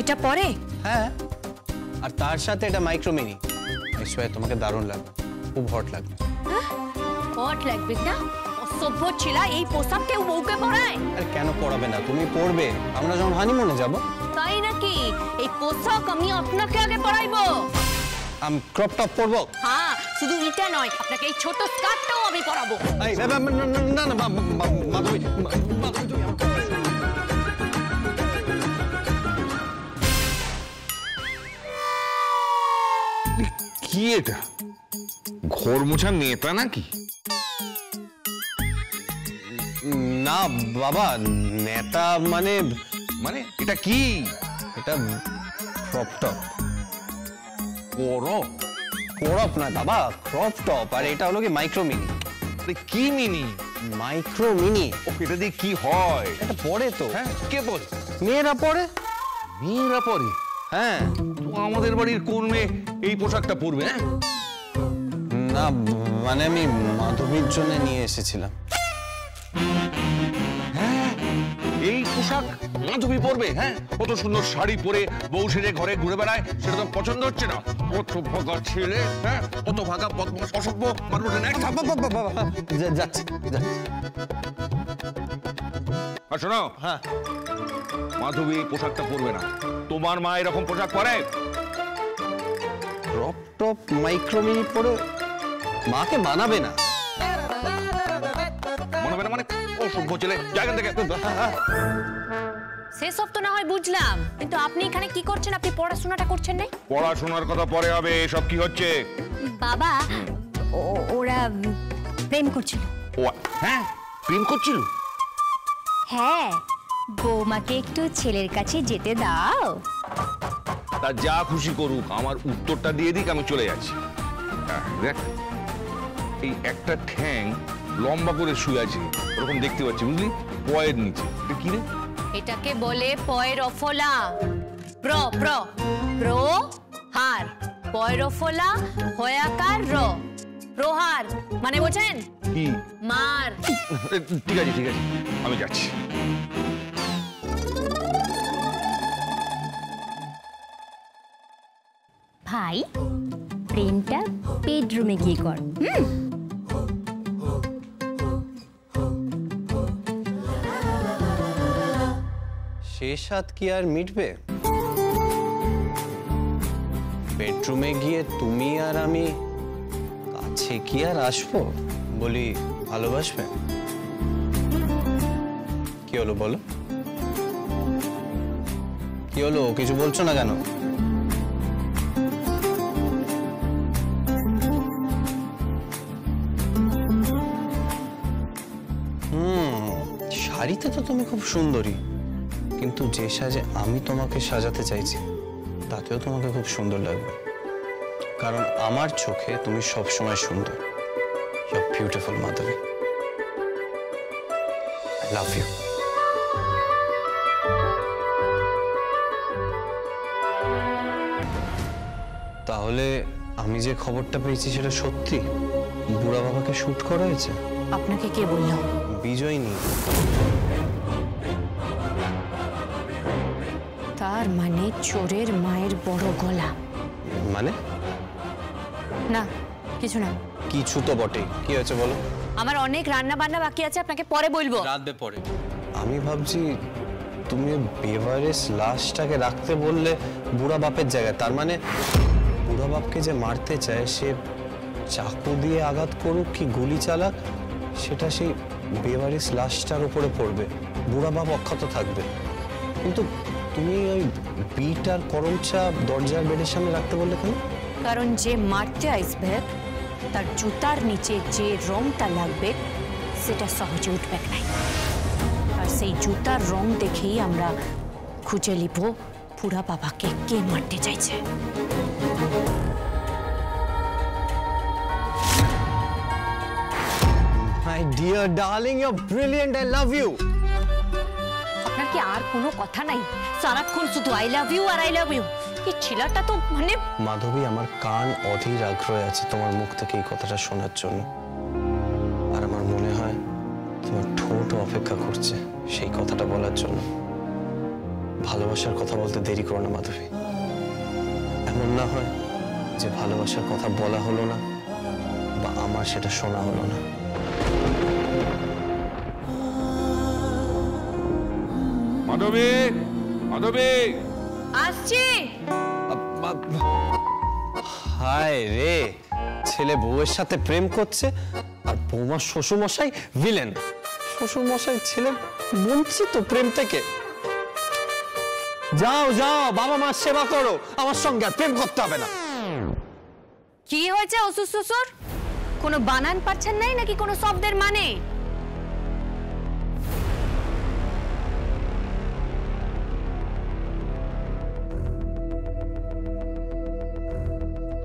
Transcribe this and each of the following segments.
এটা পরে? হ্যাঁ, আর তার সাথে এটা মাইক্রো মিনি। নিশ্চয়ই তোমাকে দারুণ লাগবে, খুব হট লাগবে। হট লাগবে না? অসভ্য ছিলা, এই পোশাক কেউ বউকে পরায়? আরে কেন পরাবে না, তুমি পরবে, আমরা যখন হানিমুনে যাব। তাই নাকি? এই পোশাক আমি আপনাকে আগে পরাইবো। আমি ক্রপ টপ পরবো? হ্যাঁ, শুধু এটা নয়, আপনাকে এই ছোট স্কার্টটাও আমি পরাবো। না না মাধবী, কি এটা? ঘর মোছা নেতা নাকি? না বাবা, নেতা মানে মানে এটা কি? এটা ক্রপ টপ। করপ? ক্রপ না বাবা, ক্রপ টপ। আর এটা হলো কি মাইক্রো মিনি। কি মিনি? Micro mini. এটা দিয়ে কি হয়? এটা পরে তো। হ্যাঁ, কে পরে? মেয়েরা পরে। মেয়েরা পরে? হ্যাঁ। তো আমাদের বাড়ির কোন মেয়ে এই পোশাকটা পরবে? হ্যাঁ না মানে আমি মাধবীর জন্য নিয়ে এসেছিলাম। হ্যাঁ, এই পোশাক মাধবী পরবে? হ্যাঁ, কত সুন্দর শাড়ি পরে বউ সেজে ঘরে ঘুরে বেড়ায়, সেটা তো পছন্দ হচ্ছে না। কত ভাগা ছেলে, হ্যাঁ, কত ভাগা বদমাশ অসভ্য মানুষ। যাচ্ছে। আর শোনো, হ্যাঁ, মাধবী পোশাকটা পরবে না। তোমার মা এরকম পোশাক পরে? ক্রপ টপ মাইক্রো মিনি পরে মাকে মানাবে না। মানাবে না মানে? অসভ্য ছেলে, জায়গা থেকে। সেসব তো না হয় বুঝলাম, কিন্তু আপনি এখানে কি করছেন? আপনি পড়াশোনাটা করছেন না? পড়াশোনার কথা পরে হবে, এসব কি হচ্ছে? বাবা, ওরা প্রেম করছিল। ও হ্যাঁ, প্রেম করছিল? হ্যাঁ, বৌমাকে একটু ছেলের কাছে যেতে দাও। তা যা খুশি করুক, আমার উত্তরটা দিয়ে দিক, আমি চলে যাচ্ছি। দেখ, এই একটা ঠ্যাং লম্বা করে শুয়ে আছে, ওরকম দেখতে পাচ্ছি, বুঝলি, পয়ের নিচে। এটা কি রে? এটাকে বলে পয়রফলা। প্র প্র প্র হার, পয়রফলা হয়াকার র, প্রহার মানে বোঝেন? কি? মার। ঠিক আছে, আমি যাচ্ছি। ভাই, প্রেমটা বেডরুমে গিয়ে কর। শেষ হাত কি আর মিটবে? বেডরুমে গিয়ে তুমি আর আমি কাছে কি আর আসবো? বলি ভালোবাসবে? কি হলো বলো, কি হলো? কিছু বলছো না কেন? শাড়িতে তো তুমি খুব সুন্দরী, কিন্তু যে সাজে আমি তোমাকে সাজাতে চাইছি তাতেও তোমাকে খুব সুন্দর লাগবে, কারণ আমার চোখে তুমি সবসময় সুন্দর। You are beautiful Madhabi. I love you. তাহলে আমি যে খবরটা পেয়েছি সেটা সত্যি? বুড়া বাবাকে শুট করা হয়েছে? আপনাকে কে বললো? বিজয়নী। তার মানে চোরের মায়ের বড় গলা। মানে? না, কিছু না। কিছু তো বটে। কি হয়েছে বলো? আমার অনেক রান্না বান্না বাকি আছে, আপনাকে পরে বলবো। রাতবে পরে। আমি ভাবছি তুমি বেভারেজ লাশটাকে রাখতে বললে বুড়া বাপের জায়গায়। তার মানে বুড়া বাপকে যে মারতে চায় সে চাকু দিয়ে আঘাত করুক কি গুলি চালাক, সেটা সেই বেভারেজ লাশটার উপরে পড়বে, বুড়া বাপ অক্ষত থাকবে। কিন্তু তুমি ওই বিট আর করমচা দরজার বেডের সামনে রাখতে বললে কেন? কারণ যে মারতে আসবে তার জুতার নিচে যে রংটা লাগবে সেটা সহজে উঠবে না, আর সেই জুতার রং দেখেই আমরা খুঁজে নিব বুড়া বাবাকে কে মারতে চাইছে। My dear darling, you're brilliant. I love you. আপনার কি আর কোনো কথা নাই? সারাক্ষণ শুধু আই লাভ ইউ আর আই লাভ ইউ। এই ছেলেটা তো মানে। মাধবী, আমার কান অধীর আগ্রহে আছে তোমার মুখ থেকে এই কথাটা শোনার জন্য, আর আমার মনে হয় তোমার ঠোঁট অপেক্ষা করছে সেই কথাটা বলার জন্য। ভালোবাসার কথা বলতে দেরি করো না মাধবী। এমন না হয় যে ভালোবাসার কথা বলা হলো না বা আমার সেটা শোনা হলো না। মাধবী, মাধবী, আসছি। হায় রে, ছেলে বউয়ের সাথে প্রেম করছে আর বৌমার শ্বশুরমশাই ভিলেন। শ্বশুরমশাই ছেলে বঞ্চিত প্রেম থেকে। যাও যাও, বাবা মার সেবা করো, আমার সঙ্গে আর প্রেম করতে হবে না। কি হয়েছে অসুর শ্বশুর? কোনো বানান পাচ্ছেন নাই নাকি কোনো শব্দের মানে?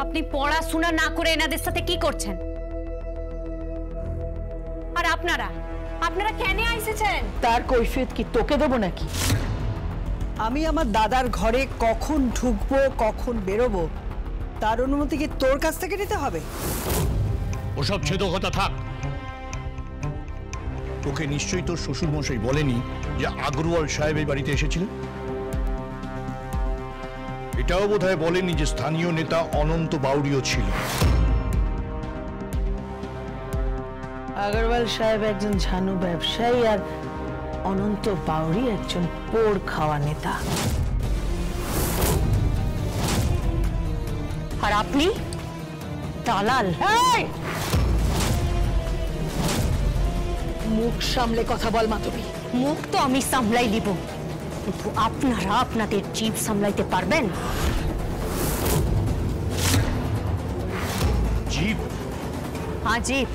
আপনি পড়াশোনা না করে এনাদের সাথে কি করছেন? আর আপনারা আপনারা কেন এসেছেন? তার কৈফিয়ত কি তোকে দেবো নাকি? আমি আমার দাদার ঘরে কখন ঢুকবো কখন বেরোবো তার অনুমতি কি তোর কাছ থেকে নিতে হবে? ওসব ছেদ কথা থাক। তোকে নিশ্চয়ই তোর শ্বশুর মশাই বলেনি যে আগরওয়াল সাহেব এই বাড়িতে এসেছিলেন? এটাও বোধহয় বলেনি যে স্থানীয় নেতা অনন্ত বাউরিও ছিল। আগরওয়াল সাহেব একজন ঝানু ব্যবসায়ী আর অনন্ত বাউরি একজন পোড় খাওয়া নেতা। আর আপনি দালাল। মুখ সামলে কথা বল মাধবী। মুখ তো আমি সামলাই দিব, কিন্তু আপনারা আপনাদের জীব সামলাইতে পারবেন? জীব? হ্যাঁ, জীব।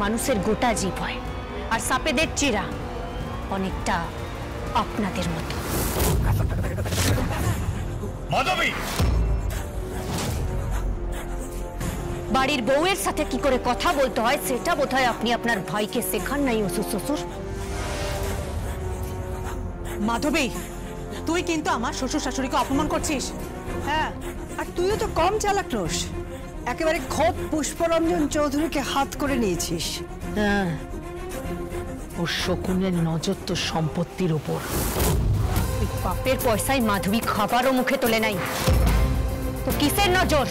মানুষের গোটা জীব হয়, আর সাপেদের চিরা অনেকটা আপনাদের মতো। মাধবী, বাড়ির বউয়ের সাথে কি করে কথা বলতে হয় সেটা বোধহয় আপনি আপনার ভাইকে শেখান নাই অসুর শ্বশুর। মাধবী, তুই কিন্তু আমার শ্বশুর শাশুড়িকে অপমান করছিস। হ্যাঁ, আর তুইও তো কম চালাক নোস। একেবারে খোদ পুষ্পরঞ্জন চৌধুরীকে হাত করে নিয়েছিস। হ্যাঁ, ও শকুনের নজর তো সম্পত্তির উপর। ওই বাপের পয়সায় মাধবী খাবারও মুখে তোলে নাই, তো কিসের নজর?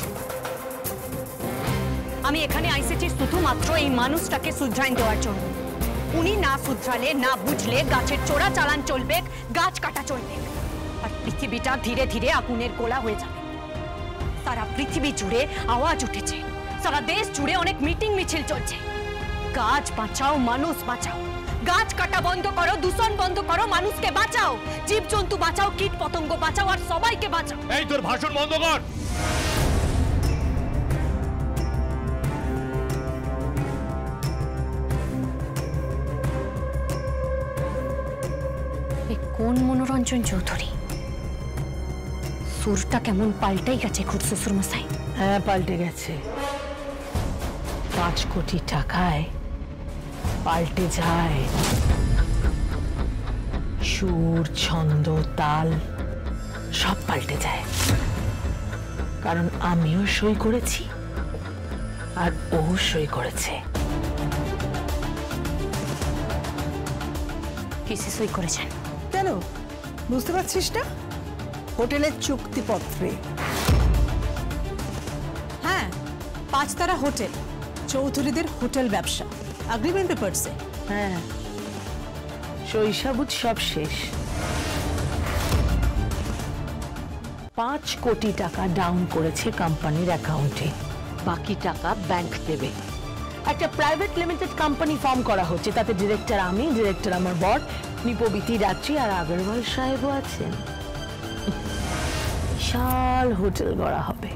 আমি এখানে আইসেছি শুধুমাত্র এই মানুষটাকে শুধরাই দেওয়ার জন্য। উনি না শুধরালে, না বুঝলে গাছের চোরা চালান চলবে, গাছ কাটা চলবে, আর পৃথিবীটা ধীরে ধীরে আগুনের গোলা হয়ে যাবে। সারা পৃথিবী জুড়ে আওয়াজ উঠেছে, সারা দেশ জুড়ে অনেক মিটিং মিছিল চলছে। গাছ বাঁচাও, মানুষ বাঁচাও, গাছ কাটা বন্ধ করো, দূষণ বন্ধ করো, মানুষকে বাঁচাও, জীবজন্তু বাঁচাও, কীট পতঙ্গ বাঁচাও, আর সবাইকে বাঁচাও। এই তোর ভাষণ বন্ধ কর। কোন মনোরঞ্জন চৌধুরী? সুরটা কেমন পাল্টাই গেছে খুব শ্বশুর মশাই। হ্যাঁ, পাল্টে গেছে। 5 কোটি টাকায় পাল্টে যায় সুর, ছন্দ, তাল, সব পাল্টে যায়। কারণ আমিও সই করেছি আর ও সই করেছে। কিসে সই করেছেন? কেন বুঝতে পারছিস না? হোটেলের চুক্তিপত্রে। হ্যাঁ, 5 তারা হোটেল, চৌধুরীদের হোটেল ব্যবসা, এগ্রিমেন্ট পেপারসে। হ্যাঁ, শৈশাবুত সব শেষ। 5 কোটি টাকা ডাউন করেছে কোম্পানির অ্যাকাউন্টে, বাকি টাকা ব্যাংক দেবে। একটা প্রাইভেট লিমিটেড কোম্পানি ফর্ম করা হচ্ছে, তাতে ডিরেক্টর আমি, ডিরেক্টর আমার বর নিপবিতি রাত্রি, আর আগরওয়াল সাহেবও আছেন। বিশাল হোটেল গড়া হবে,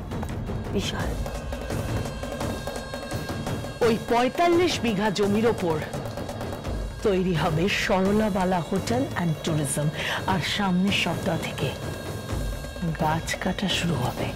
বিশাল। ওই 45 বিঘা জমির ওপর তৈরি হবে সরলাবালা হোটেল অ্যান্ড ট্যুরিজম, আর সামনের সপ্তাহ থেকে গাছ কাটা শুরু হবে।